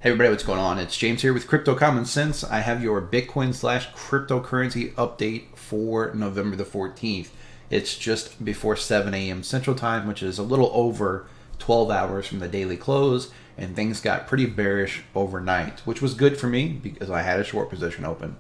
Hey everybody, what's going on? It's James here with Crypto Common Sense. I have your Bitcoin / cryptocurrency update for November the 14th. It's just before 7 a.m. Central Time, which is a little over 12 hours from the daily close, and things got pretty bearish overnight, which was good for me because I had a short position open.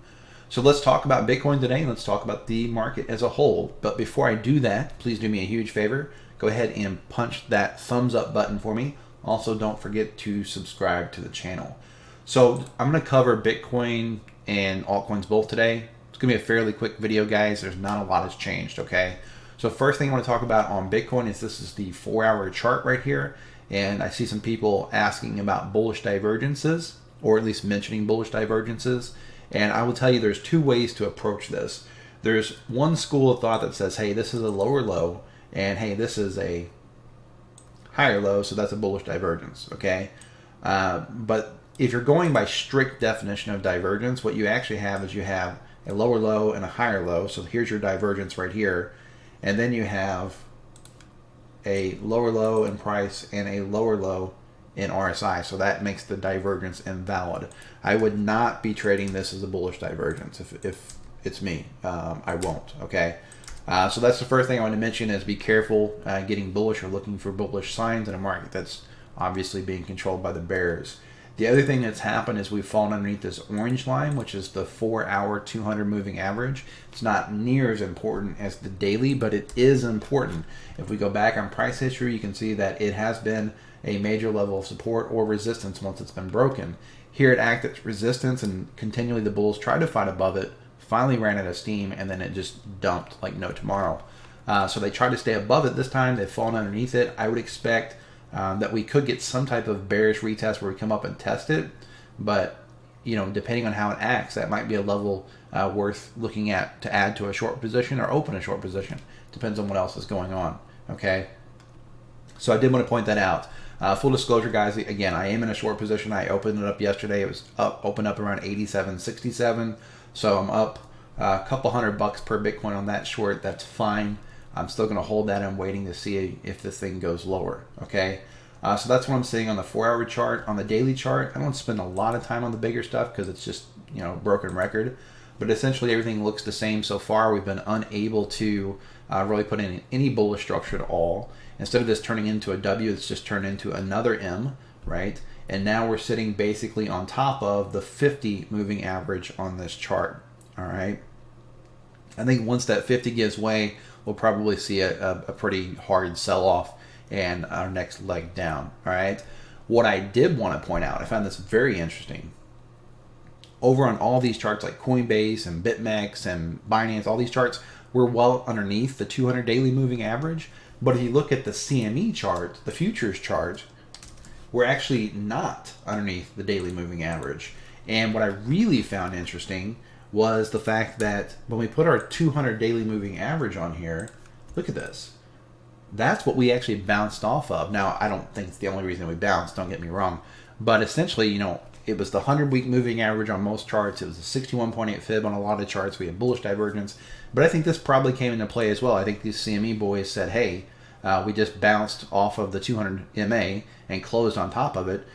So let's talk about Bitcoin today. Let's talk about the market as a whole. But before I do that, please do me a huge favor. Go ahead and punch that thumbs up button for me. Also, don't forget to subscribe to the channel. So I'm going to cover Bitcoin and altcoins both today. It's going to be a fairly quick video, guys. There's not a lot has changed, okay? So first thing I want to talk about on Bitcoin is this is the 4-hour chart right here. And I see some people asking about bullish divergences, or at least mentioning bullish divergences. And I will tell you there's two ways to approach this. There's one school of thought that says, hey, this is a lower low, and hey, this is a higher low, so that's a bullish divergence, okay? But if you're going by strict definition of divergence, what you actually have is you have a lower low and a higher low. So here's your divergence right here. And then you have a lower low in price and a lower low in RSI. So that makes the divergence invalid. I would not be trading this as a bullish divergence if it's me. I won't, okay? So that's the first thing I want to mention is be careful getting bullish or looking for bullish signs in a market that's obviously being controlled by the bears. The other thing that's happened is we've fallen underneath this orange line, which is the 4-hour 200 moving average. It's not near as important as the daily, but it is important. If we go back on price history, you can see that it has been a major level of support or resistance once it's been broken. Here it acted as resistance, and continually the bulls tried to fight above it, finally ran out of steam, and then it just dumped like no tomorrow. So they tried to stay above it this time. They've fallen underneath it. I would expect that we could get some type of bearish retest where we come up and test it. But, you know, depending on how it acts, that might be a level worth looking at to add to a short position or open a short position. Depends on what else is going on, okay? So I did want to point that out. Full disclosure, guys, again, I am in a short position. I opened it up yesterday. It was opened up around 87.67. So I'm up a couple $100 per Bitcoin on that short. That's fine. I'm still going to hold that. I'm waiting to see if this thing goes lower. Okay. So that's what I'm seeing on the 4-hour chart. On the daily chart, I don't spend a lot of time on the bigger stuff because it's just, you know, broken record. But essentially everything looks the same so far. We've been unable to really put in any bullish structure at all. Instead of this turning into a W, it's just turned into another M, right? And now we're sitting basically on top of the 50 moving average on this chart. All right. I think once that 50 gives way, we'll probably see a pretty hard sell-off and our next leg down. All right. What I did want to point out, I found this very interesting. Over on all these charts like Coinbase and BitMEX and Binance, all these charts, we're well underneath the 200 daily moving average. But if you look at the CME chart, the futures chart, we're actually not underneath the daily moving average. And what I really found interesting was the fact that when we put our 200 daily moving average on here, look at this. That's what we actually bounced off of. Now, I don't think it's the only reason we bounced, don't get me wrong. But essentially, you know, it was the 100-week moving average on most charts. It was a 61.8 fib on a lot of charts. We had bullish divergence. But I think this probably came into play as well. I think these CME boys said, hey, we just bounced off of the 200 MA and closed on top of it.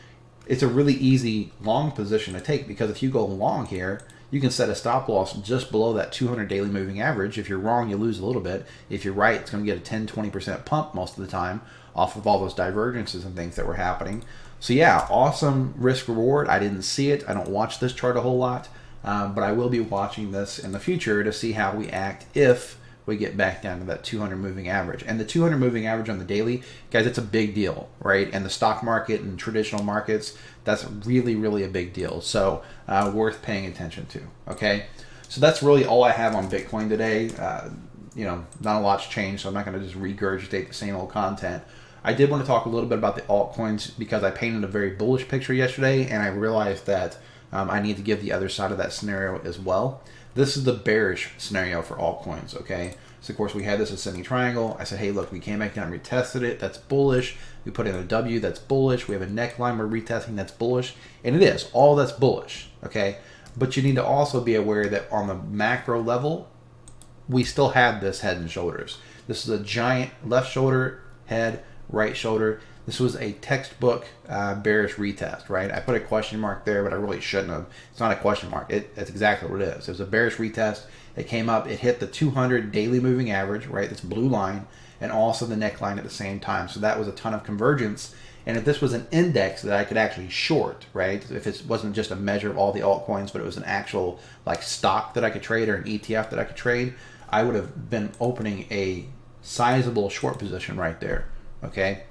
It's a really easy long position to take because if you go long here, you can set a stop loss just below that 200 daily moving average. If you're wrong, you lose a little bit. If you're right, it's going to get a 10-20% pump most of the time off of all those divergences and things that were happening. So yeah, awesome risk reward. I didn't see it. I don't watch this chart a whole lot, but I will be watching this in the future to see how we act if we get back down to that 200 moving average. And the 200 moving average on the daily, guys, it's a big deal, right? And the stock market and traditional markets, that's really, really a big deal. So worth paying attention to, okay? So that's really all I have on Bitcoin today. You know, not a lot's changed, so I'm not going to just regurgitate the same old content. I did want to talk a little bit about the altcoins because I painted a very bullish picture yesterday, and I realized that I need to give the other side of that scenario as well. This is the bearish scenario for altcoins, okay? So, of course, we had this ascending triangle. I said, hey, look, we came back down, retested it. That's bullish. We put in a W. That's bullish. We have a neckline we're retesting. That's bullish. And it is. All that's bullish, okay? But you need to also be aware that on the macro level, we still have this head and shoulders. This is a giant left shoulder, head, right shoulder. This was a textbook bearish retest, right? I put a question mark there, but I really shouldn't have. It's not a question mark. It's exactly what it is. It was a bearish retest. It came up. It hit the 200 daily moving average, right? This blue line, and also the neckline at the same time. So that was a ton of convergence. And if this was an index that I could actually short, right? If it wasn't just a measure of all the altcoins, but it was an actual like stock that I could trade or an ETF that I could trade, I would have been opening a sizable short position right there, okay?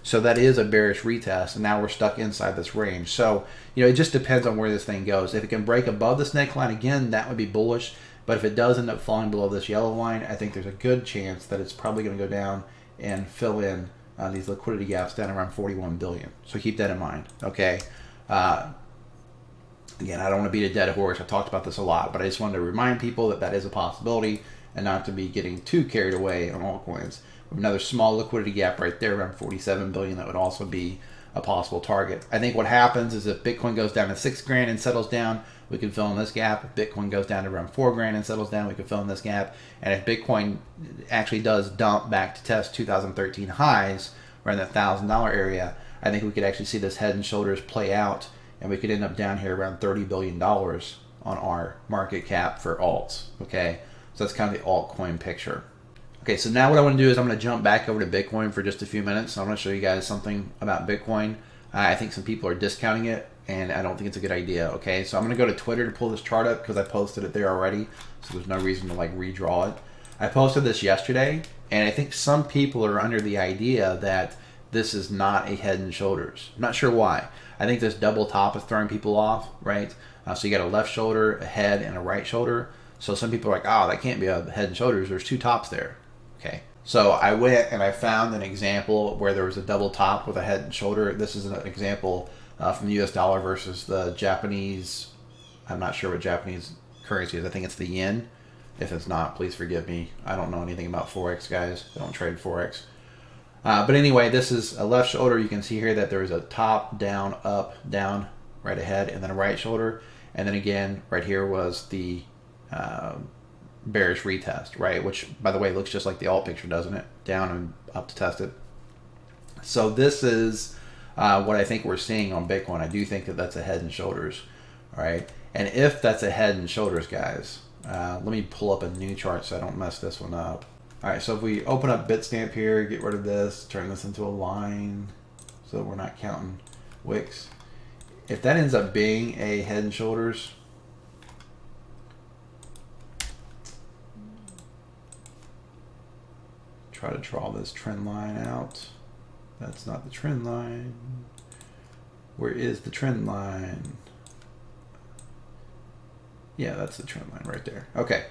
So that is a bearish retest, and now we're stuck inside this range. So, it just depends on where this thing goes. If it can break above this neckline again, that would be bullish. But if it does end up falling below this yellow line, I think there's a good chance that it's probably going to go down and fill in these liquidity gaps down around 41 billion. So keep that in mind, okay? Again, I don't want to beat a dead horse. I've talked about this a lot, but I just wanted to remind people that that is a possibility and not to be getting too carried away on altcoins. Another small liquidity gap right there around 47 billion. That would also be a possible target. I think what happens is if Bitcoin goes down to 6 grand and settles down, we can fill in this gap. If Bitcoin goes down to around 4 grand and settles down, we can fill in this gap. And if Bitcoin actually does dump back to test 2013 highs around that $1,000 area, I think we could actually see this head and shoulders play out, and we could end up down here around $30 billion on our market cap for alts. Okay, so that's kind of the altcoin picture. Okay, so now what I want to do is I'm going to jump back over to Bitcoin for just a few minutes. I'm going to show you guys something about Bitcoin. I think some people are discounting it, and I don't think it's a good idea. Okay, so I'm going to go to Twitter to pull this chart up because I posted it there already, so there's no reason to like redraw it. I posted this yesterday, and I think some people are under the idea that this is not a head and shoulders. I'm not sure why. I think this double top is throwing people off, right? So you got a left shoulder, a head, and a right shoulder. So some people are like, oh, that can't be a head and shoulders. There's two tops there. Okay, so I went and I found an example where there was a double top with a head and shoulder. This is an example from the US dollar versus the Japanese. I'm not sure what Japanese currency is. I think it's the yen. If it's not, please forgive me. I don't know anything about Forex, guys. I don't trade Forex. But anyway, this is a left shoulder. You can see here that there's a top, down, up, down, right ahead, and then a right shoulder. And then again, right here was the bearish retest, right? Which, by the way, looks just like the alt picture, doesn't it? Down and up to test it. So this is what I think we're seeing on Bitcoin. I do think that that's a head and shoulders, all right? And if that's a head and shoulders, guys, let me pull up a new chart so I don't mess this one up. All right, so if we open up Bitstamp here, get rid of this, turn this into a line so we're not counting wicks. If that ends up being a head and shoulders, try to draw this trend line out. That's not the trend line. Where is the trend line? Yeah, that's the trend line right there. Okay,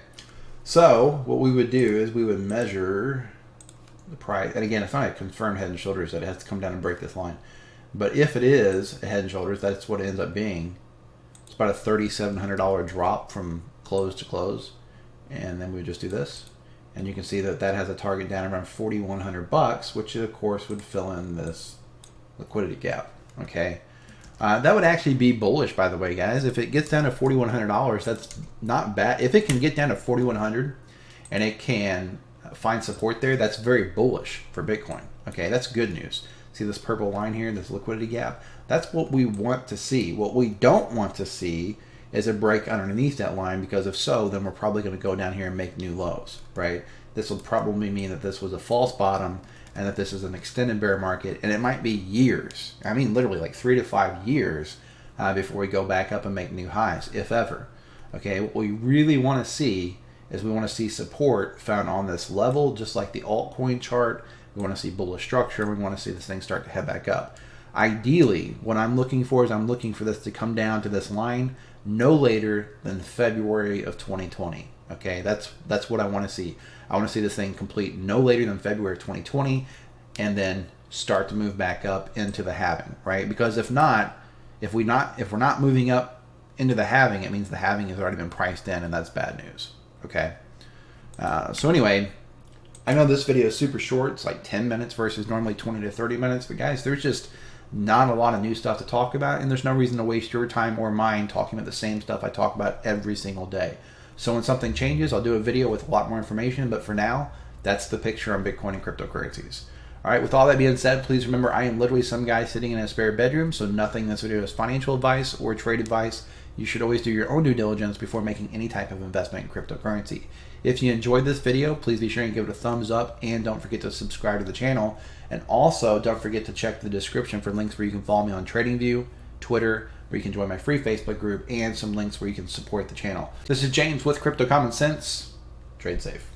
so what we would do is we would measure the price. And again, it's not a confirmed head and shoulders that it has to come down and break this line. But if it is a head and shoulders, that's what it ends up being. It's about a $3,700 drop from close to close. And then we would just do this. And you can see that that has a target down around $4,100, which of course would fill in this liquidity gap. Okay, that would actually be bullish, by the way, guys. If it gets down to $4,100, that's not bad. If it can get down to $4,100 and it can find support there, that's very bullish for Bitcoin. Okay, that's good news. See this purple line here, this liquidity gap? That's what we want to see. What we don't want to see is a break underneath that line, because if so, then we're probably going to go down here and make new lows, right? This will probably mean that this was a false bottom and that this is an extended bear market, and it might be years. I mean, literally like 3 to 5 years before we go back up and make new highs, if ever. Okay, what we really want to see is we want to see support found on this level, just like the altcoin chart. We want to see bullish structure. We want to see this thing start to head back up. Ideally, what I'm looking for is I'm looking for this to come down to this line no later than February of 2020. Okay, that's what I want to see. I want to see this thing complete no later than February of 2020, and then start to move back up into the halving, right? Because if we're not moving up into the halving, it means the halving has already been priced in, and that's bad news. Okay. So anyway, I know this video is super short. It's like 10 minutes versus normally 20 to 30 minutes. But guys, there's just not a lot of new stuff to talk about, and there's no reason to waste your time or mine talking about the same stuff I talk about every single day. So when something changes, I'll do a video with a lot more information. But for now, that's the picture on Bitcoin and cryptocurrencies. All right, with all that being said, please remember I am literally some guy sitting in a spare bedroom, so nothing in this video is financial advice or trade advice. You should always do your own due diligence before making any type of investment in cryptocurrency. If you enjoyed this video, please be sure and give it a thumbs up, and don't forget to subscribe to the channel. And also, don't forget to check the description for links where you can follow me on TradingView, Twitter, where you can join my free Facebook group, and some links where you can support the channel. This is James with Crypto Common Sense. Trade safe.